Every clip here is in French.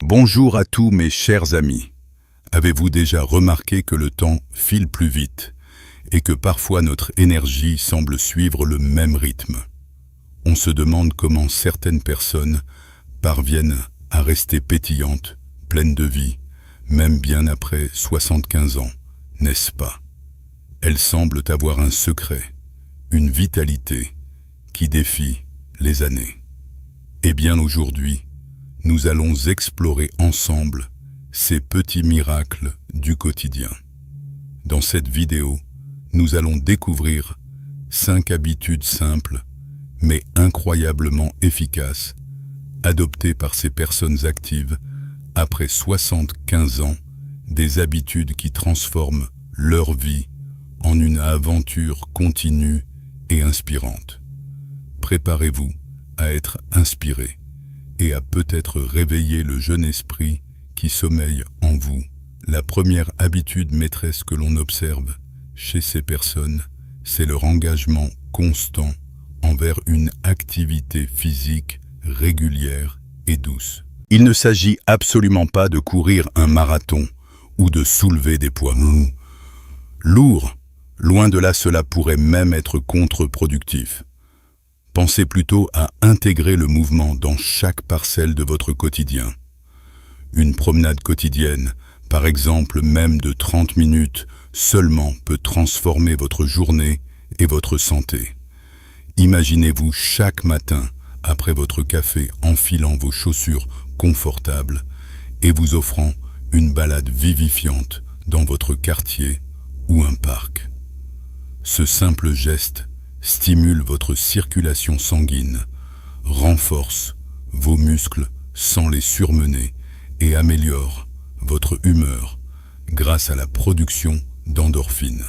Bonjour à tous mes chers amis. Avez-vous déjà remarqué que le temps file plus vite et que parfois notre énergie semble suivre le même rythme? On se demande comment certaines personnes parviennent à rester pétillantes, pleines de vie, même bien après 75 ans, n'est-ce pas? Elles semblent avoir un secret, une vitalité qui défie les années. Eh bien aujourd'hui, nous allons explorer ensemble ces petits miracles du quotidien. Dans cette vidéo, nous allons découvrir 5 habitudes simples, mais incroyablement efficaces, adoptées par ces personnes actives après 75 ans, des habitudes qui transforment leur vie en une aventure continue et inspirante. Préparez-vous à être inspiré et à peut-être réveiller le jeune esprit qui sommeille en vous. La première habitude maîtresse que l'on observe chez ces personnes, c'est leur engagement constant envers une activité physique régulière et douce. Il ne s'agit absolument pas de courir un marathon ou de soulever des poids lourds. Loin de là, cela pourrait même être contre-productif. Pensez plutôt à intégrer le mouvement dans chaque parcelle de votre quotidien. Une promenade quotidienne, par exemple même de 30 minutes, seulement peut transformer votre journée et votre santé. Imaginez-vous chaque matin, après votre café, enfilant vos chaussures confortables et vous offrant une balade vivifiante dans votre quartier ou un parc. Ce simple geste stimule votre circulation sanguine, renforce vos muscles sans les surmener et améliore votre humeur grâce à la production d'endorphines.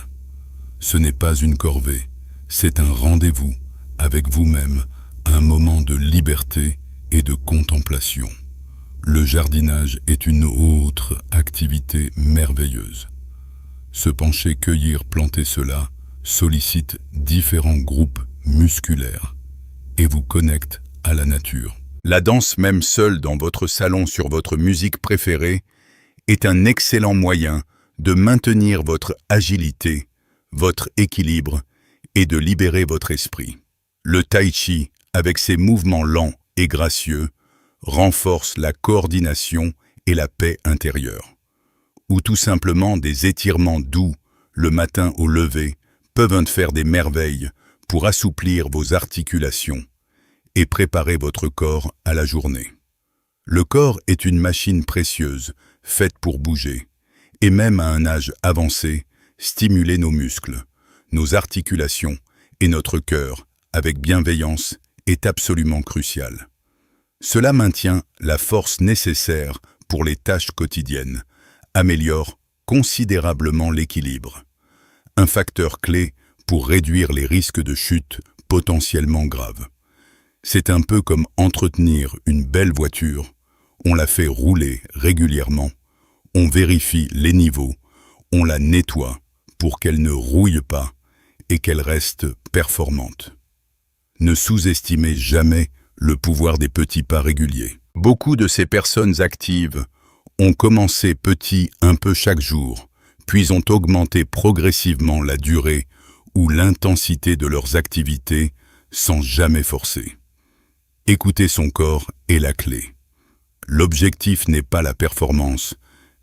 Ce n'est pas une corvée, c'est un rendez-vous avec vous-même, un moment de liberté et de contemplation. Le jardinage est une autre activité merveilleuse. Se pencher, cueillir, planter cela sollicite différents groupes musculaires et vous connecte à la nature. La danse, même seule dans votre salon sur votre musique préférée, est un excellent moyen de maintenir votre agilité, votre équilibre et de libérer votre esprit. Le tai chi, avec ses mouvements lents et gracieux, renforce la coordination et la paix intérieure. Ou tout simplement des étirements doux le matin au lever peuvent faire des merveilles pour assouplir vos articulations et préparer votre corps à la journée. Le corps est une machine précieuse, faite pour bouger, et même à un âge avancé, stimuler nos muscles, nos articulations et notre cœur avec bienveillance est absolument crucial. Cela maintient la force nécessaire pour les tâches quotidiennes, améliore considérablement l'équilibre. Un facteur clé pour réduire les risques de chute potentiellement graves. C'est un peu comme entretenir une belle voiture. On la fait rouler régulièrement, on vérifie les niveaux, on la nettoie pour qu'elle ne rouille pas et qu'elle reste performante. Ne sous-estimez jamais le pouvoir des petits pas réguliers. Beaucoup de ces personnes actives ont commencé petits un peu chaque jour, puis ont augmenté progressivement la durée ou l'intensité de leurs activités sans jamais forcer. Écouter son corps est la clé. L'objectif n'est pas la performance,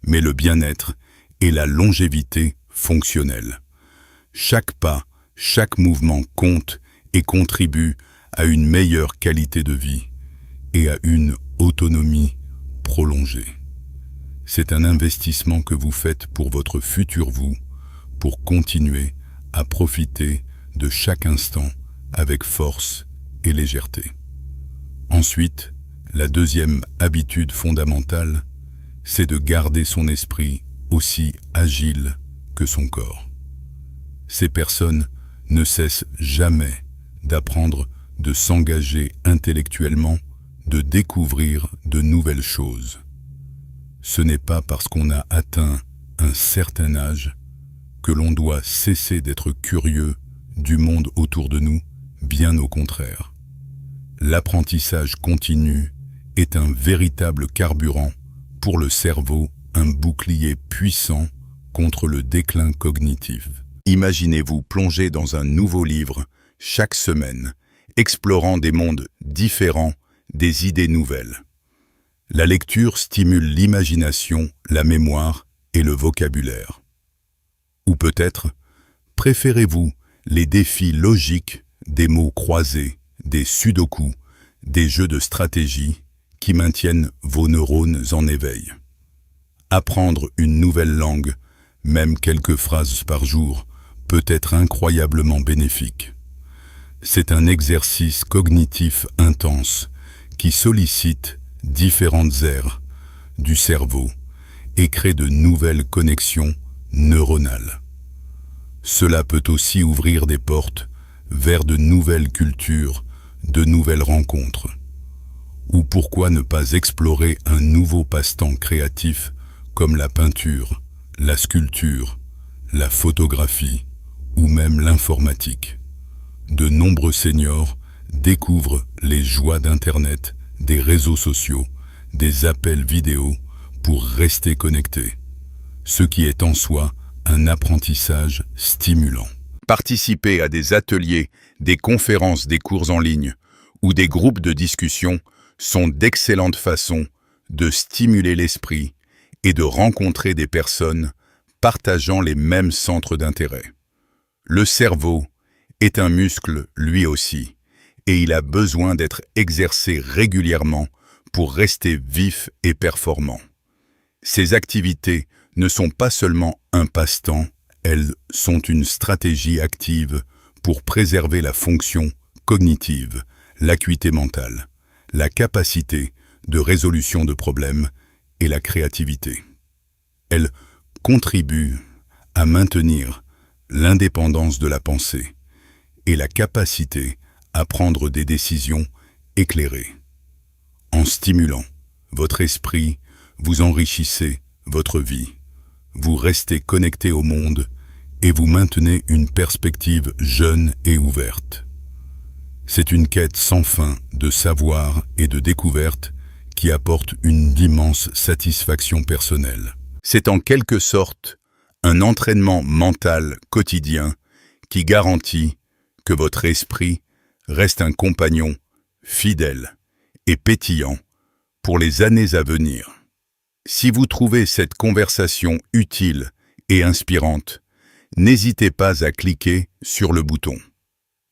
mais le bien-être et la longévité fonctionnelle. Chaque pas, chaque mouvement compte et contribue à une meilleure qualité de vie et à une autonomie prolongée. C'est un investissement que vous faites pour votre futur vous, pour continuer à profiter de chaque instant avec force et légèreté. Ensuite, la deuxième habitude fondamentale, c'est de garder son esprit aussi agile que son corps. Ces personnes ne cessent jamais d'apprendre, de s'engager intellectuellement, de découvrir de nouvelles choses. Ce n'est pas parce qu'on a atteint un certain âge que l'on doit cesser d'être curieux du monde autour de nous, bien au contraire. L'apprentissage continu est un véritable carburant pour le cerveau un bouclier puissant contre le déclin cognitif. Imaginez-vous plonger dans un nouveau livre chaque semaine, explorant des mondes différents, des idées nouvelles. La lecture stimule l'imagination, la mémoire et le vocabulaire. Ou peut-être, préférez-vous les défis logiques, des mots croisés, des sudoku, des jeux de stratégie qui maintiennent vos neurones en éveil. Apprendre une nouvelle langue, même quelques phrases par jour, peut être incroyablement bénéfique. C'est un exercice cognitif intense qui sollicite différentes aires du cerveau et crée de nouvelles connexions neuronales. Cela peut aussi ouvrir des portes vers de nouvelles cultures, de nouvelles rencontres. Ou pourquoi ne pas explorer un nouveau passe-temps créatif comme la peinture, la sculpture, la photographie ou même l'informatique. De nombreux seniors découvrent les joies d'Internet, des réseaux sociaux, des appels vidéo pour rester connectés, ce qui est en soi un apprentissage stimulant. Participer à des ateliers, des conférences, des cours en ligne ou des groupes de discussion sont d'excellentes façons de stimuler l'esprit et de rencontrer des personnes partageant les mêmes centres d'intérêt. Le cerveau est un muscle lui aussi, et il a besoin d'être exercé régulièrement pour rester vif et performant. Ces activités ne sont pas seulement un passe-temps, elles sont une stratégie active pour préserver la fonction cognitive, l'acuité mentale, la capacité de résolution de problèmes et la créativité. Elles contribuent à maintenir l'indépendance de la pensée et la capacité à prendre des décisions éclairées. En stimulant votre esprit, vous enrichissez votre vie, vous restez connecté au monde et vous maintenez une perspective jeune et ouverte. C'est une quête sans fin de savoir et de découverte qui apporte une immense satisfaction personnelle. C'est en quelque sorte un entraînement mental quotidien qui garantit que votre esprit reste un compagnon fidèle et pétillant pour les années à venir. Si vous trouvez cette conversation utile et inspirante, n'hésitez pas à cliquer sur le bouton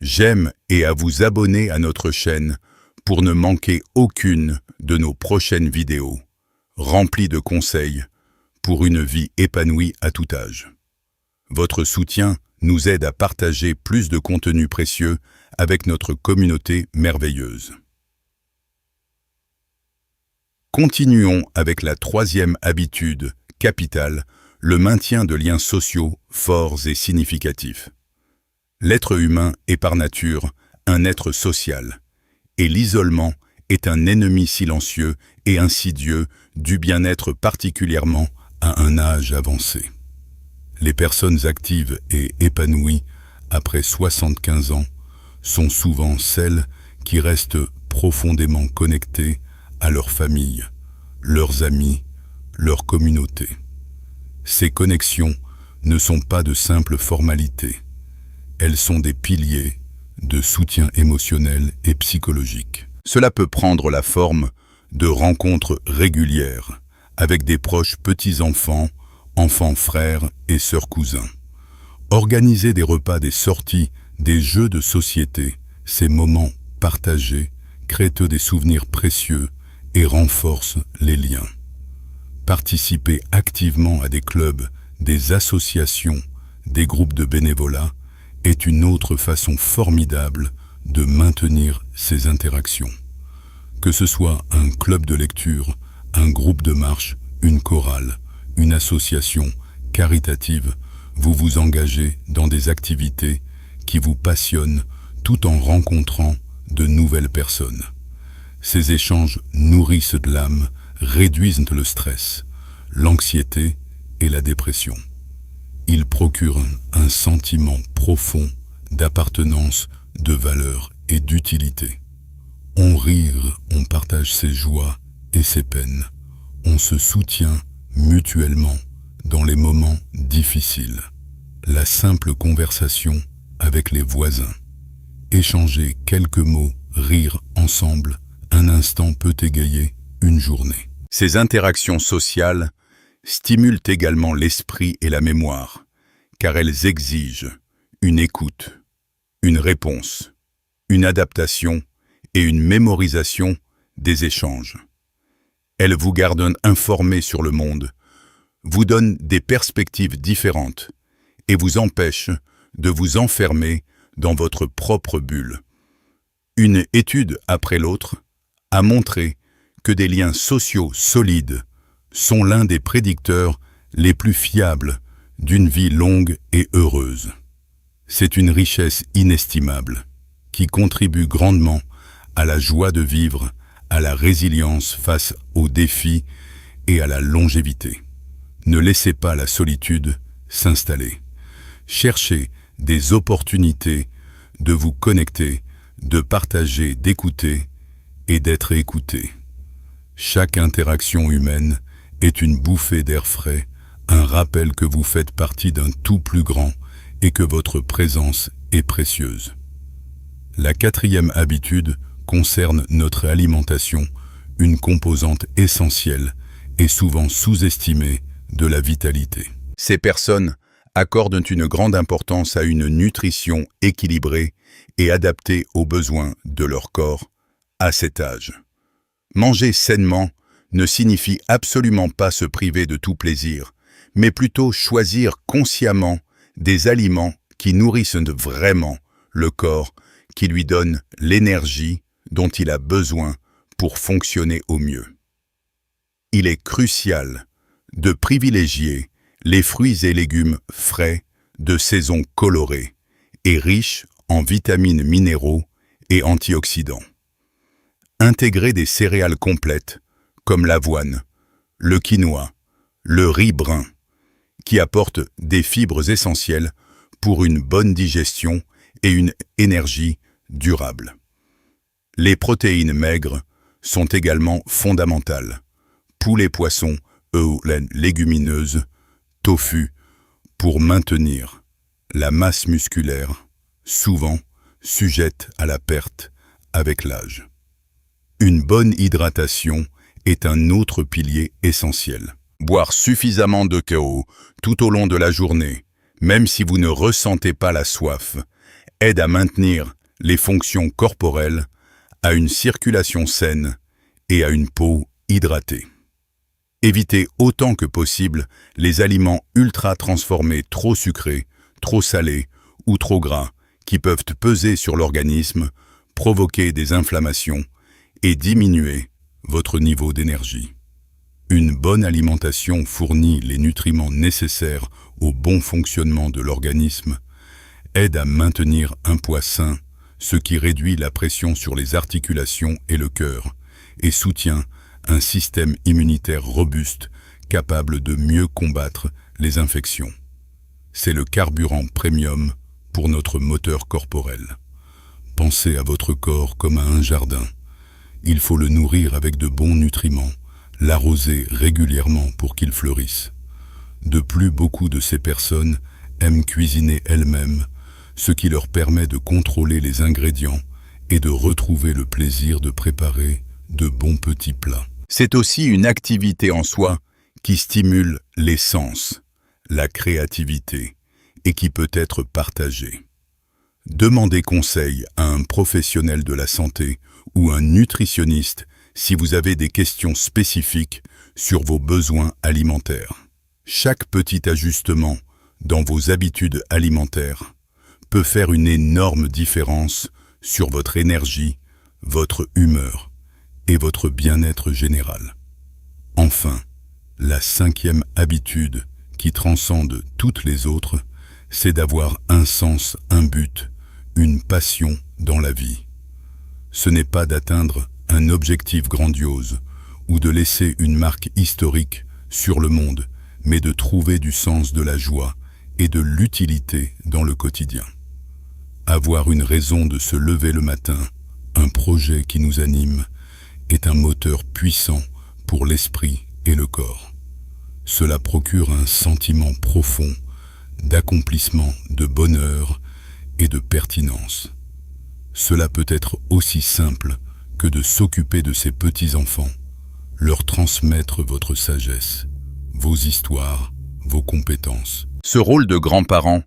j'aime et à vous abonner à notre chaîne pour ne manquer aucune de nos prochaines vidéos, remplies de conseils pour une vie épanouie à tout âge. Votre soutien nous aide à partager plus de contenu précieux avec notre communauté merveilleuse. Continuons avec la troisième habitude capitale, le maintien de liens sociaux forts et significatifs. L'être humain est par nature un être social, et l'isolement est un ennemi silencieux et insidieux du bien-être particulièrement à un âge avancé. Les personnes actives et épanouies après 75 ans sont souvent celles qui restent profondément connectées à leur famille, leurs amis, leur communauté. Ces connexions ne sont pas de simples formalités. Elles sont des piliers de soutien émotionnel et psychologique. Cela peut prendre la forme de rencontres régulières avec des proches petits-enfants, enfants frères et sœurs cousins. Organiser des repas, des sorties, des jeux de société, ces moments partagés créent des souvenirs précieux et renforcent les liens. Participer activement à des clubs, des associations, des groupes de bénévolat est une autre façon formidable de maintenir ces interactions. Que ce soit un club de lecture, un groupe de marche, une chorale, une association caritative, vous vous engagez dans des activités qui vous passionnent tout en rencontrant de nouvelles personnes. Ces échanges nourrissent de l'âme, réduisent le stress, l'anxiété et la dépression. Ils procurent un sentiment profond d'appartenance, de valeur et d'utilité. On rit, on partage ses joies et ses peines. On se soutient mutuellement dans les moments difficiles. La simple conversation avec les voisins. Échanger quelques mots, rire ensemble, un instant peut égayer une journée. Ces interactions sociales stimulent également l'esprit et la mémoire, car elles exigent une écoute, une réponse, une adaptation et une mémorisation des échanges. Elles vous gardent informés sur le monde, vous donnent des perspectives différentes et vous empêchent de vous enfermer dans votre propre bulle. Une étude après l'autre a montré que des liens sociaux solides sont l'un des prédicteurs les plus fiables d'une vie longue et heureuse. C'est une richesse inestimable qui contribue grandement à la joie de vivre, à la résilience face aux défis et à la longévité. Ne laissez pas la solitude s'installer. Cherchez des opportunités de vous connecter, de partager, d'écouter et d'être écouté. Chaque interaction humaine est une bouffée d'air frais, un rappel que vous faites partie d'un tout plus grand et que votre présence est précieuse. La 4e habitude concerne notre alimentation, une composante essentielle et souvent sous-estimée de la vitalité. Ces personnes accordent une grande importance à une nutrition équilibrée et adaptée aux besoins de leur corps à cet âge. Manger sainement ne signifie absolument pas se priver de tout plaisir, mais plutôt choisir consciemment des aliments qui nourrissent vraiment le corps, qui lui donnent l'énergie dont il a besoin pour fonctionner au mieux. Il est crucial de privilégier les fruits et légumes frais, de saison colorée et riches en vitamines, minéraux et antioxydants. Intégrer des céréales complètes comme l'avoine, le quinoa, le riz brun, qui apportent des fibres essentielles pour une bonne digestion et une énergie durable. Les protéines maigres sont également fondamentales. Poulet, poisson, œufs, légumineuses, tofu, pour maintenir la masse musculaire, souvent sujette à la perte avec l'âge. Une bonne hydratation est un autre pilier essentiel. Boire suffisamment d'eau tout au long de la journée, même si vous ne ressentez pas la soif, aide à maintenir les fonctions corporelles, à une circulation saine et à une peau hydratée. Évitez autant que possible les aliments ultra transformés trop sucrés, trop salés ou trop gras qui peuvent peser sur l'organisme, provoquer des inflammations et diminuer votre niveau d'énergie. Une bonne alimentation fournit les nutriments nécessaires au bon fonctionnement de l'organisme, aide à maintenir un poids sain, ce qui réduit la pression sur les articulations et le cœur, et soutient un système immunitaire robuste, capable de mieux combattre les infections. C'est le carburant premium pour notre moteur corporel. Pensez à votre corps comme à un jardin. Il faut le nourrir avec de bons nutriments, l'arroser régulièrement pour qu'il fleurisse. De plus, beaucoup de ces personnes aiment cuisiner elles-mêmes, ce qui leur permet de contrôler les ingrédients et de retrouver le plaisir de préparer de bons petits plats. C'est aussi une activité en soi qui stimule les sens, la créativité et qui peut être partagée. Demandez conseil à un professionnel de la santé ou un nutritionniste si vous avez des questions spécifiques sur vos besoins alimentaires. Chaque petit ajustement dans vos habitudes alimentaires peut faire une énorme différence sur votre énergie, votre humeur et votre bien-être général. Enfin, la 5e habitude qui transcende toutes les autres, c'est d'avoir un sens, un but, une passion dans la vie. Ce n'est pas d'atteindre un objectif grandiose ou de laisser une marque historique sur le monde, mais de trouver du sens de la joie et de l'utilité dans le quotidien. Avoir une raison de se lever le matin, un projet qui nous anime, est un moteur puissant pour l'esprit et le corps. Cela procure un sentiment profond d'accomplissement, de bonheur et de pertinence. Cela peut être aussi simple que de s'occuper de ses petits-enfants, leur transmettre votre sagesse, vos histoires, vos compétences. Ce rôle de grand-parent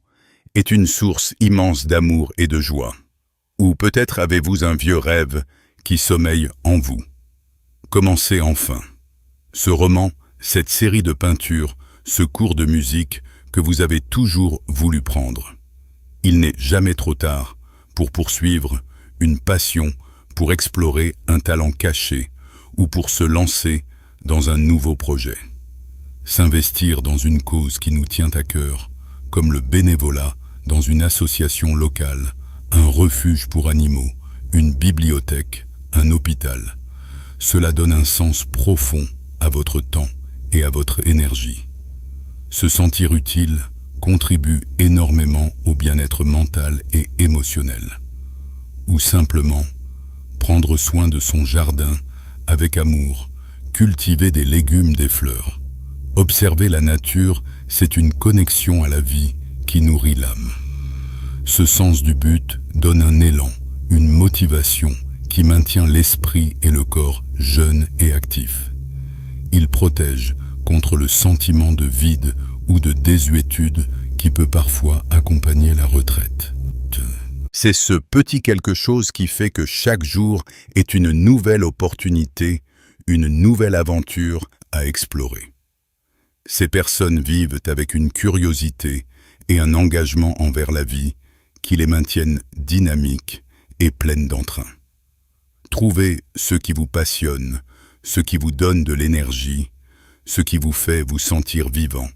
est une source immense d'amour et de joie. Ou peut-être avez-vous un vieux rêve qui sommeille en vous. Commencez enfin. Ce roman, cette série de peintures, ce cours de musique que vous avez toujours voulu prendre. Il n'est jamais trop tard pour poursuivre une passion, pour explorer un talent caché ou pour se lancer dans un nouveau projet. S'investir dans une cause qui nous tient à cœur, comme le bénévolat dans une association locale, un refuge pour animaux, une bibliothèque, un hôpital. Cela donne un sens profond à votre temps et à votre énergie. Se sentir utile contribue énormément au bien-être mental et émotionnel. Ou simplement, prendre soin de son jardin avec amour, cultiver des légumes, des fleurs. Observer la nature, c'est une connexion à la vie qui nourrit l'âme. Ce sens du but donne un élan, une motivation qui maintient l'esprit et le corps jeunes et actifs. Il protège contre le sentiment de vide ou de désuétude qui peut parfois accompagner la retraite. C'est ce petit quelque chose qui fait que chaque jour est une nouvelle opportunité, une nouvelle aventure à explorer. Ces personnes vivent avec une curiosité et un engagement envers la vie qui les maintiennent dynamiques et pleines d'entrain. Trouvez ce qui vous passionne, ce qui vous donne de l'énergie, ce qui vous fait vous sentir vivant,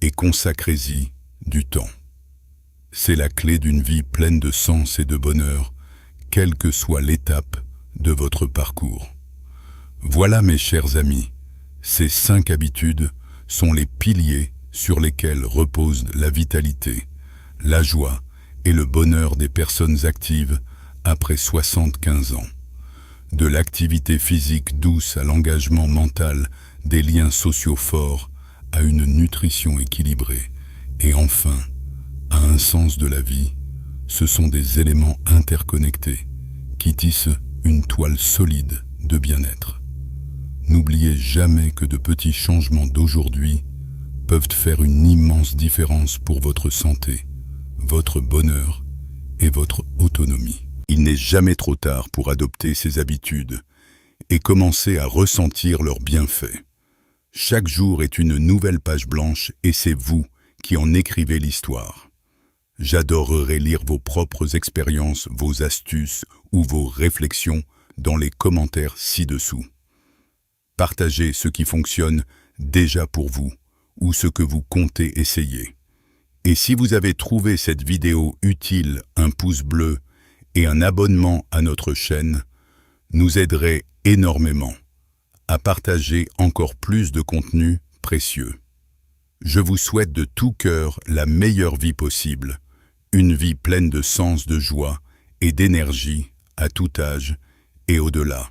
et consacrez-y du temps. C'est la clé d'une vie pleine de sens et de bonheur, quelle que soit l'étape de votre parcours. Voilà mes chers amis, ces 5 habitudes sont les piliers sur lesquels repose la vitalité, la joie et le bonheur des personnes actives après 75 ans. De l'activité physique douce à l'engagement mental, des liens sociaux forts à une nutrition équilibrée et enfin à un sens de la vie, ce sont des éléments interconnectés qui tissent une toile solide de bien-être. N'oubliez jamais que de petits changements d'aujourd'hui peuvent faire une immense différence pour votre santé, votre bonheur et votre autonomie. Il n'est jamais trop tard pour adopter ces habitudes et commencer à ressentir leurs bienfaits. Chaque jour est une nouvelle page blanche et c'est vous qui en écrivez l'histoire. J'adorerais lire vos propres expériences, vos astuces ou vos réflexions dans les commentaires ci-dessous. Partagez ce qui fonctionne déjà pour vous ou ce que vous comptez essayer. Et si vous avez trouvé cette vidéo utile, un pouce bleu et un abonnement à notre chaîne nous aiderait énormément à partager encore plus de contenu précieux. Je vous souhaite de tout cœur la meilleure vie possible, une vie pleine de sens, de joie et d'énergie à tout âge et au-delà.